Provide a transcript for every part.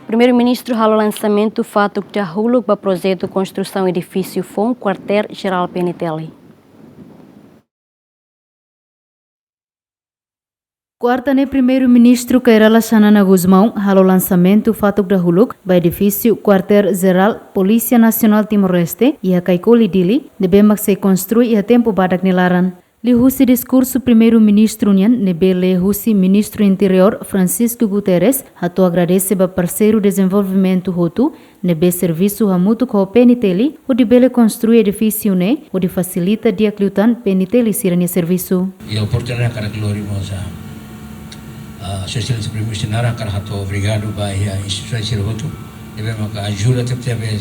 Primeiru Ministru halo lansamento fatuk dahuluk para projetu konstrusaun edifisiu foun Kuartel Jeral PNTL. Quarta-ne Primeiru Ministru Kuartel halo lansamento fatuk dahuluk para edifisiu Kuartel Jeral Polícia Nacional Timor-Leste e a kaikoli dili debemos se construir e a tempo badak nilaran. Lihusi discurso Primeiru Ministru nian nebe lihusi Ministro Interior Francisco Guterres hatu agradece ba parceiro desenvolvimento hotu nebe serviço hamutu ko PNTL o de bele construir edifício ne o de facilita diaklutan PNTL sirania serviço. E a oportunidade cara gloriosa. Socialista Primeiru Ministru nara cara hatu obrigado ba a instituição hotu nebe maka ajuda teve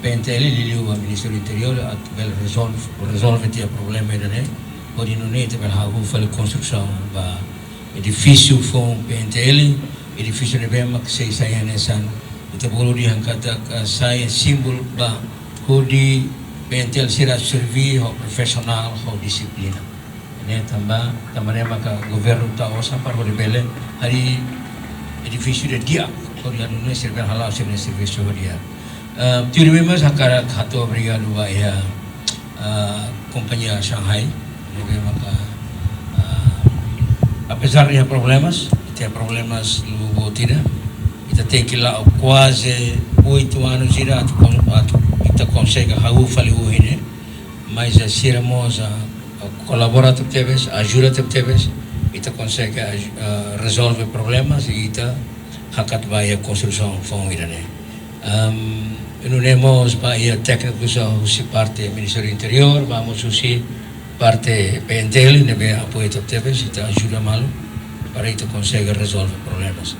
PNTL liliu o Ministro do Interior at bel resolve o problema ainda né pode não nem ter algo fazer construção ba edifício foun PNTL edifício de bem que sei saia nessa itu perlu diangkat saya simbol ba hodi PNTL será servir ao profissional ao disciplina né também maka governo tá osa para o bele hari edifício de dia pode não servir halal serviço dia Tudo members akan hatu obrigado a companhia Shanghai, apesar de problemas lugo tidak, kita tem que lá quase 8 anos já kita consegue fazer o ini, mas seremos colaborar teves, ajuda teves, kita consegue resolver problemas e kita hakat vai construção foun irane. Não temos para técnico usi parte Ministro do Interior, vamos usi parte PNTL, nebe apoio teves, itu ajuda malu para itu conseguir resolver problemas.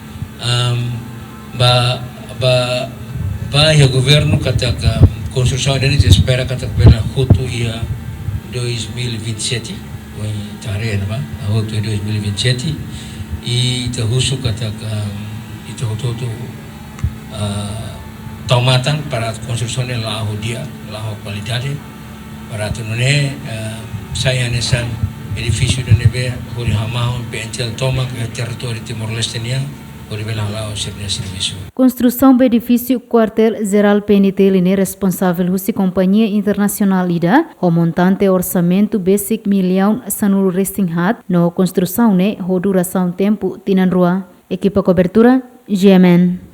O governo kata construção ini espera kata pela hutu ia 2027, tahun apa, hutu 2027, e terhusu kata itu hutu tomatan para construção lá qualidade para tunune saya nesan edifício de nebe hori hamahon PNTL toma território Timor-Leste nia hori bela lá o serviço. Construção do edifício Kuartel Jeral PNTL é responsável husi companhia internacional ida o montante orçamento basic milhão sanul restinghat no construção ne ho duração tempo tinan rua. Equipa cobertura GMN.